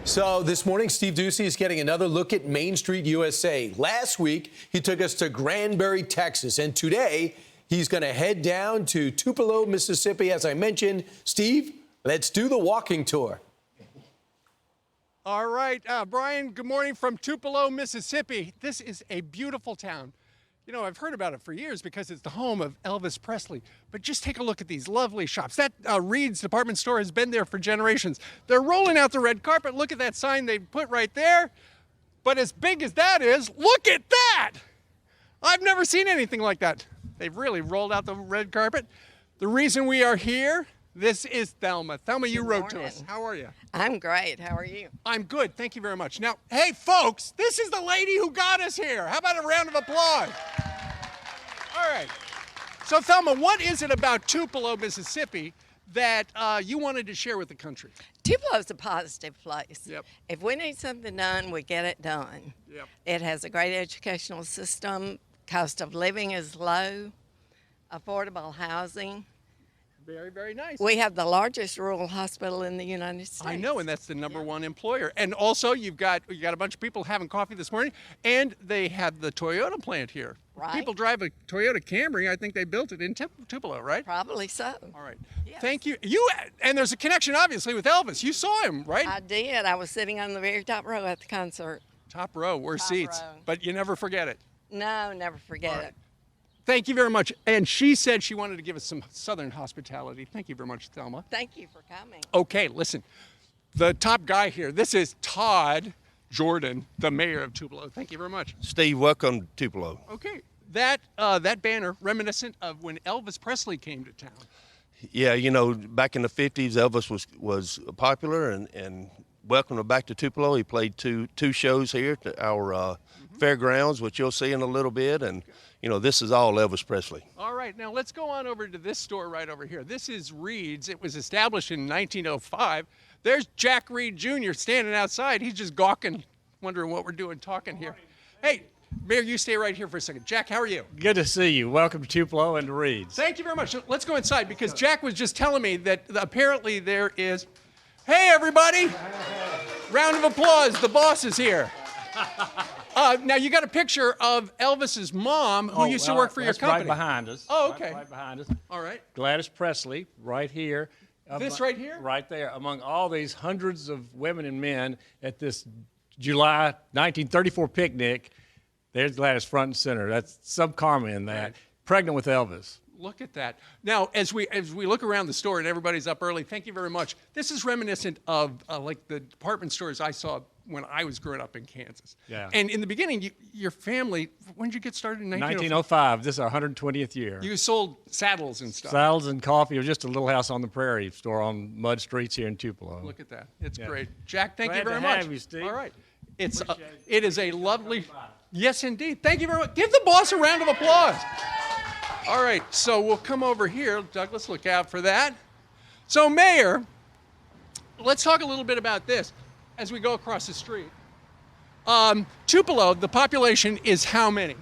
So this morning, Steve Ducey is getting another look at Main Street USA. Last week, he took us to Granbury, Texas, and today he's going to head down to Tupelo, Mississippi. As I mentioned, Steve, let's do the walking tour. All right, Brian, good morning from Tupelo, Mississippi. This is a beautiful town. You know, I've heard about it for years because it's the home of Elvis Presley. But just take a look at these lovely shops. That Reed's department store has been there for generations. They're rolling out the red carpet. Look at that sign they put right there. But as big as that is, look at that! I've never seen anything like that. They've really rolled out the red carpet. The reason we are here, this is Thelma. Thelma, you wrote to us. How are you? I'm great. How are you? I'm good. Thank you very much. Now, hey, folks, this is the lady who got us here. How about a round of applause? All right. So, Thelma, what is it about Tupelo, Mississippi, that you wanted to share with the country? Tupelo's a positive place. Yep. If we need something done, we get it done. Yep. It has a great educational system. Cost of living is low. Affordable housing. Very, very nice. We have the largest rural hospital in the United States. I know, and that's the number one employer. And also, you got a bunch of people having coffee this morning, and they have the Toyota plant here. Right. People drive a Toyota Camry. I think they built it in Tupelo, right? Probably so. All right. Yes. Thank you. And there's a connection, obviously, with Elvis. You saw him, right? I did. I was sitting on the very top row at the concert. Top row, worst seats. row. But you never forget it. No, never forget All right. it. Thank you very much. And she said she wanted to give us some Southern hospitality. Thank you very much, Thelma. Thank you for coming. Okay, listen. The top guy here, this is Todd Jordan, the mayor of Tupelo. Thank you very much. Steve, welcome to Tupelo. Okay, that banner reminiscent of when Elvis Presley came to town. Yeah, you know, back in the 50s, Elvis was popular, and welcome back to Tupelo. He played two shows here at our fairgrounds, which you'll see in a little bit, and you know, this is all Elvis Presley. All right, now let's go on over to this store right over here. This is Reed's. It was established in 1905. There's Jack Reed Jr. standing outside. He's just gawking, wondering what we're doing talking here. Hey, Mayor, you stay right here for a second. Jack, how are you? Good to see you. Welcome to Tupelo and to Reed's. Thank you very much. Let's go inside because Jack was just telling me that apparently there is, hey everybody, round of applause, the boss is here. Now you got a picture of Elvis's mom who used to work for your company. Right behind us. Oh, okay. Right behind us. All right. Gladys Presley, right here. This right here? Right there, among all these hundreds of women and men at this July 1934 picnic. There's Gladys front and center. That's some karma in that. Right. Pregnant with Elvis. Look at that. Now, as we look around the store and everybody's up early, thank you very much. This is reminiscent of like the department stores I saw when I was growing up in Kansas. Yeah. And in the beginning, your family, when did you get started? In 1905. This is our 120th year. You sold saddles and stuff. Saddles and coffee. It was just a little house on the prairie store on mud streets here in Tupelo. Look at that. It's Yeah. great. Jack, thank Glad you very to much. have you, Steve. All right. It Appreciate is a lovely, yes, indeed. Thank you very much. Give the boss a round of applause. All right, so we'll come over here. Douglas, look out for that. So, Mayor, let's talk a little bit about this as we go across the street. Tupelo, the population is how many?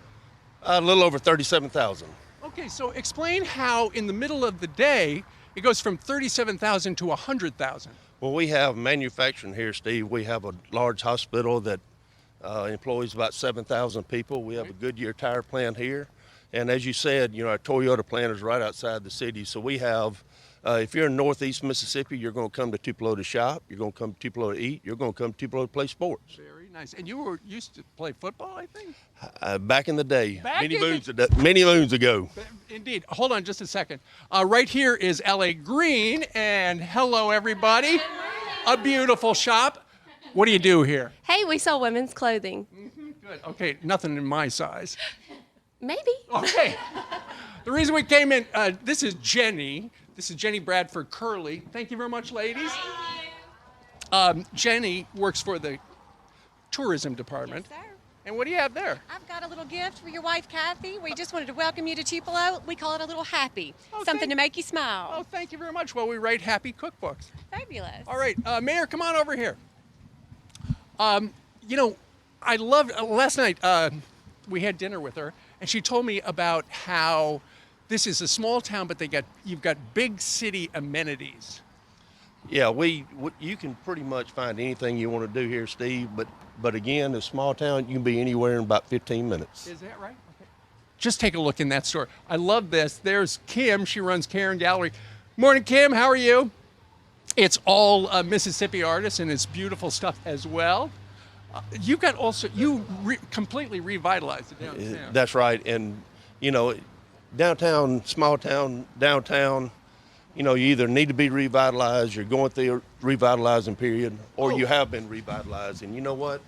A little over 37,000. Okay, so explain how in the middle of the day it goes from 37,000 to 100,000. Well, we have manufacturing here, Steve. We have a large hospital that employs about 7,000 people. We have a Goodyear tire plant here. And as you said, you know, our Toyota plant is right outside the city. So we have, if you're in Northeast Mississippi, you're going to come to Tupelo to shop. You're going to come to Tupelo to eat. You're going to come to Tupelo to play sports. Very nice. And you used to play football, I think? Back in the day, Back many in the- moons ago. Indeed. Hold on just a second. Right here is L.A. Green, and hello, everybody. A beautiful shop. What do you do here? Hey, we sell women's clothing. Good. Okay, nothing in my size. Maybe. Okay. The reason we came in, this is Jenny. This is Jenny Bradford Curley. Thank you very much, ladies. Jenny works for the tourism department. Yes, sir. And what do you have there? I've got a little gift for your wife, Kathy. We just wanted to welcome you to Tupelo. We call it a little happy, something to make you smile. Oh, thank you very much. Well, we write happy cookbooks. Fabulous. All right, Mayor, come on over here. You know, I loved, last night we had dinner with her, and she told me about how this is a small town, but you've got big city amenities. Yeah, you can pretty much find anything you want to do here, Steve. But again, a small town, you can be anywhere in about 15 minutes. Is that right? Okay. Just take a look in that store. I love this. There's Kim. She runs Karen Gallery. Morning, Kim. How are you? It's all Mississippi artists, and it's beautiful stuff as well. You completely revitalized the downtown. That's right. And, you know, downtown, small town, downtown, you know, you either need to be revitalized, you're going through a revitalizing period, or you have been revitalized. And you know what?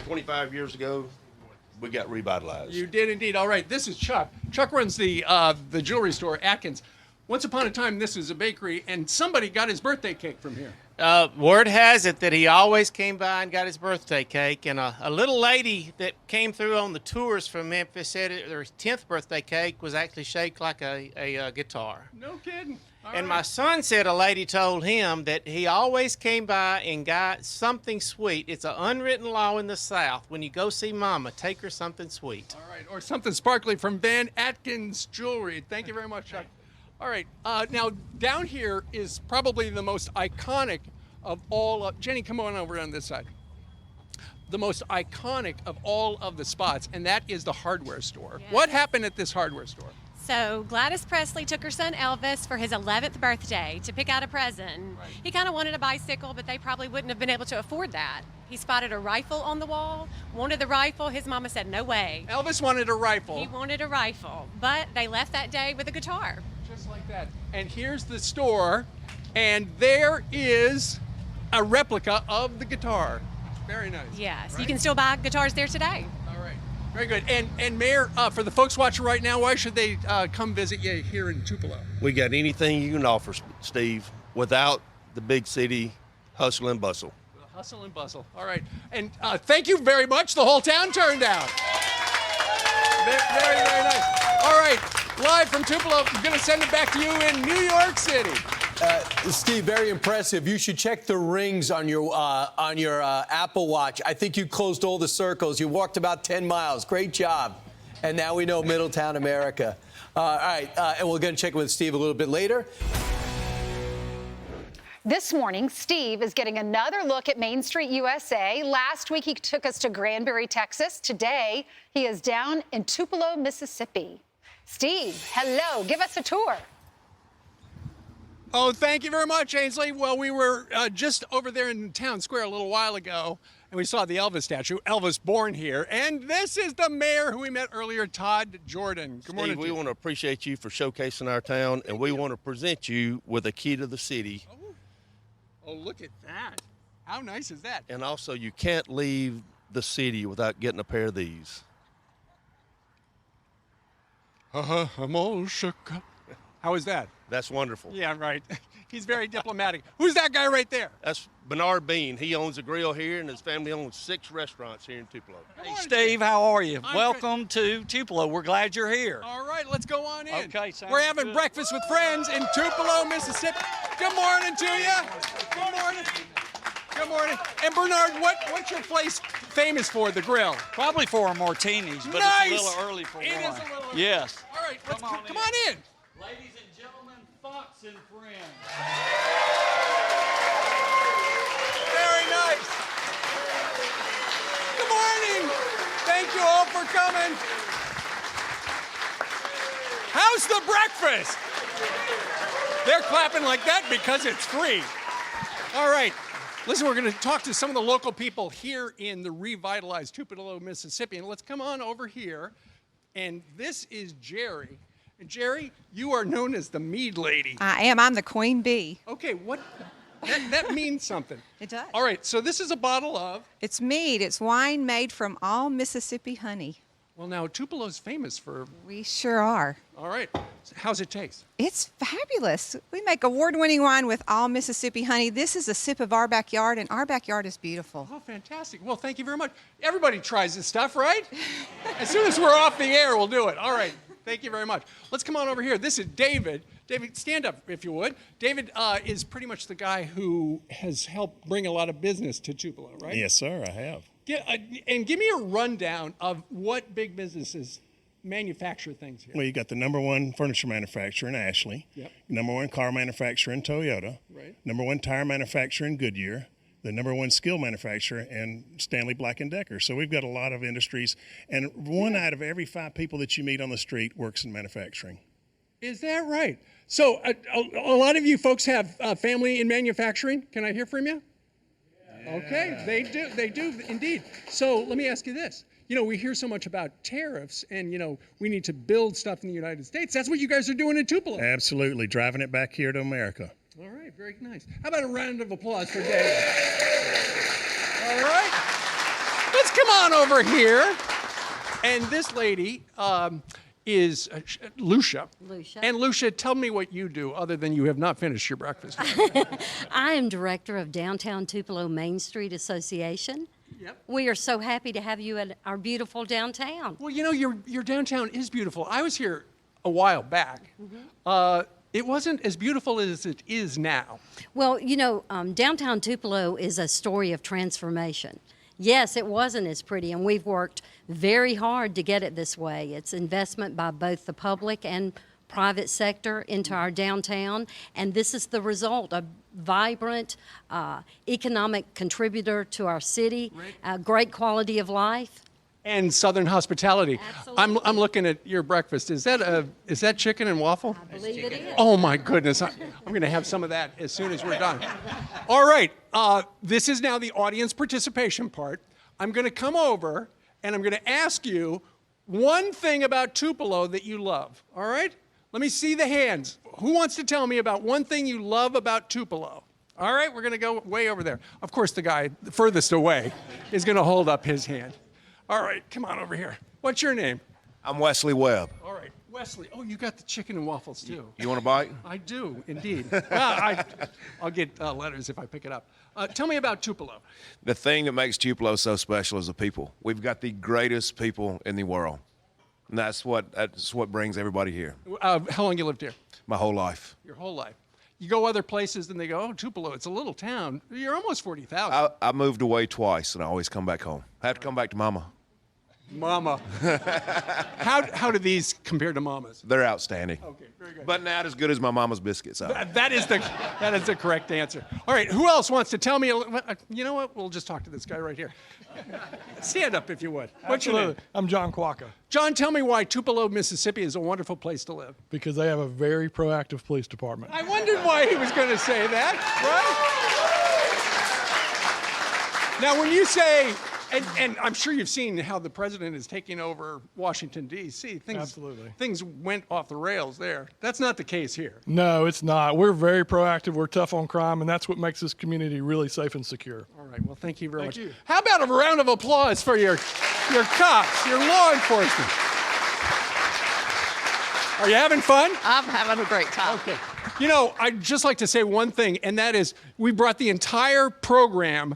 25 years ago, we got revitalized. You did indeed. All right, this is Chuck. Chuck runs the jewelry store, Atkins. Once upon a time, this was a bakery, and somebody got his birthday cake from here. Word has it that he always came by and got his birthday cake, and a little lady that came through on the tours from Memphis said their 10th birthday cake was actually shaped like a guitar. No kidding. All And right. my son said a lady told him that he always came by and got something sweet. It's an unwritten law in the South. When you go see Mama, take her something sweet. All right, or something sparkly from Van Atkins Jewelry. Thank you very much, Chuck. All right, now down here is probably the most iconic of all of, Jenny, come on over on this side. The most iconic of all of the spots, and that is the hardware store. Yes. What happened at this hardware store? So Gladys Presley took her son Elvis for his 11th birthday to pick out a present. He kind of wanted a bicycle, but they probably wouldn't have been able to afford that. He spotted a rifle on the wall, wanted the rifle. His mama said, no way. Elvis wanted a rifle. He wanted a rifle, but they left that day with a guitar. Just like that. And here's the store, and there is a replica of the guitar. Very nice. Yes, you Right? can still buy guitars there today. All right. Very good. And Mayor, for the folks watching right now, why should they come visit you here in Tupelo? We got anything you can offer, Steve, without the big city hustle and bustle. Hustle and bustle. All right. And thank you very much. The whole town turned out. Very, very nice. All right. Live from Tupelo. I'm going to send it back to you in New York City. Steve, very impressive. You should check the rings on your Apple Watch. I think you closed all the circles. You walked about 10 miles. Great job. And now we know Middletown, America. All right, and we're going to check with Steve a little bit later. This morning, Steve is getting another look at Main Street USA. Last week, he took us to Granbury, Texas. Today, he is down in Tupelo, Mississippi. Steve, hello. Give us a tour. Oh, thank you very much, Ainsley. Well, we were just over there in Town Square a little while ago, and we saw the Elvis statue, Elvis born here. And this is the mayor who we met earlier, Todd Jordan. Good morning. Steve, we to you. want to appreciate you for showcasing our town, and we want to present you with a key to the city. Oh, look at that. How nice is that? And also, you can't leave the city without getting a pair of these. I'm all shook up. How is that? That's wonderful. Yeah, right. He's very diplomatic. Who's that guy right there? That's Bernard Bean. He owns a grill here, and his family owns 6 restaurants here in Tupelo. Hey, Steve, how are you? I'm Welcome to Tupelo. We're glad you're here. All right, let's go on in. Okay, sounds We're having good. breakfast with friends in Tupelo, Mississippi. Good morning to you. Good morning. Good morning. And Bernard, what's your place famous for, the grill? Probably for our martinis, but Nice. it's a little early for It one. is a little early. Yes. All right, let's Come on come in. on in. Ladies and gentlemen, Fox and Friends. Very nice. Good morning. Thank you all for coming. How's the breakfast? They're clapping like that because it's free. All right. Listen, we're going to talk to some of the local people here in the revitalized Tupelo, Mississippi. And let's come on over here. And this is Jerry. And Jerry, you are known as the mead lady. I am. I'm the queen bee. Okay, what? That means something. It does. All right, so this is a bottle of. It's mead. It's wine made from all Mississippi honey. Well, now Tupelo's famous for. We sure are. All right, how's it taste? It's fabulous. We make award-winning wine with all Mississippi honey. This is a sip of our backyard, and our backyard is beautiful. Oh, fantastic. Well, thank you very much. Everybody tries this stuff, right? As soon as we're off the air, we'll do it. All right, thank you very much. Let's come on over here. This is David. David, stand up if you would. David is pretty much the guy who has helped bring a lot of business to Tupelo, right? Yes, sir, I have. And give me a rundown of what big businesses manufacture things here? Well, you got the #1 furniture manufacturer in Ashley, Yep. #1 car manufacturer in Toyota, Right. #1 tire manufacturer in Goodyear, the #1 skill manufacturer in Stanley Black & Decker. So we've got a lot of industries, and one out of every 5 people that you meet on the street works in manufacturing. Is that right? So a lot of you folks have family in manufacturing. Can I hear from you? Okay, they do indeed. So let me ask you this. You know, we hear so much about tariffs and, you know, we need to build stuff in the United States. That's what you guys are doing in Tupelo. Absolutely, driving it back here to America. All right, very nice. How about a round of applause for Dave? All right. Let's come on over here. And this lady is Lucia. Lucia. And Lucia, tell me what you do other than you have not finished your breakfast. I am director of Downtown Tupelo Main Street Association. Yep. We are so happy to have you at our beautiful downtown. Well, you know, your downtown is beautiful. I was here a while back. It wasn't as beautiful as it is now. Well, you know, downtown Tupelo is a story of transformation. Yes, it wasn't as pretty, and we've worked very hard to get it this way. It's investment by both the public and private sector into our downtown, and this is the result, a vibrant economic contributor to our city, great quality of life. And Southern hospitality. Absolutely. I'm looking at your breakfast. Is that chicken and waffle? I believe it is. Oh my goodness, I'm going to have some of that as soon as we're done. All right, this is now the audience participation part. I'm going to come over and I'm going to ask you one thing about Tupelo that you love, all right? Let me see the hands. Who wants to tell me about one thing you love about Tupelo? All right, we're going to go way over there. Of course, the guy furthest away is going to hold up his hand. All right, come on over here. What's your name? I'm Wesley Webb. All right, Wesley. Oh, you got the chicken and waffles too. You want a bite? I do, indeed. Well, I'll get letters if I pick it up. Tell me about Tupelo. The thing that makes Tupelo so special is the people. We've got the greatest people in the world. And that's what brings everybody here. How long you lived here? My whole life. Your whole life. You go other places and they go, oh, Tupelo, it's a little town. You're almost 40,000. I moved away twice and I always come back home. I have to come back to Mama. Mama. How do these compare to Mama's? They're outstanding. Okay, very good. But not as good as my mama's biscuits. That is the correct answer. All right, who else wants to tell me? You know what? We'll just talk to this guy right here. Stand up if you would. What's your name? I'm John Quacca. John, tell me why Tupelo, Mississippi is a wonderful place to live. Because they have a very proactive police department. I wondered why he was going to say that, right? Now, when you say, and I'm sure you've seen how the president is taking over Washington, D.C. Things went off the rails there. That's not the case here. No, it's not. We're very proactive. We're tough on crime, and that's what makes this community really safe and secure. All right. Well, thank you very much. Thank you. How about a round of applause for your cops, your law enforcement? Are you having fun? I'm having a great time. Okay. You know, I'd just like to say one thing, and that is we brought the entire program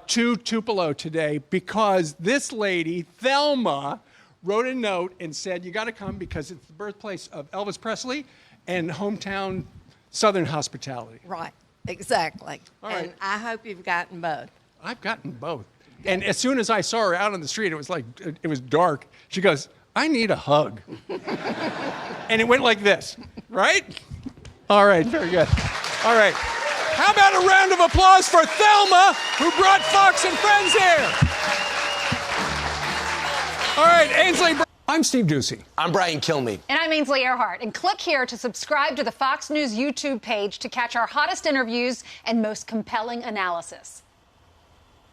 to Tupelo today because this lady, Thelma, wrote a note and said, you got to come because it's the birthplace of Elvis Presley and hometown Southern hospitality. Right, exactly. All right. And I hope you've gotten both. I've gotten both. And as soon as I saw her out on the street, it was dark. She goes, I need a hug. And it went like this, right? All right, very good. All right. How about a round of applause for Thelma, who brought Fox and Friends here? All right, Ainsley. I'm Steve Ducey. I'm Brian Kilmeade. And I'm Ainsley Earhart. And click here to subscribe to the Fox News YouTube page to catch our hottest interviews and most compelling analysis.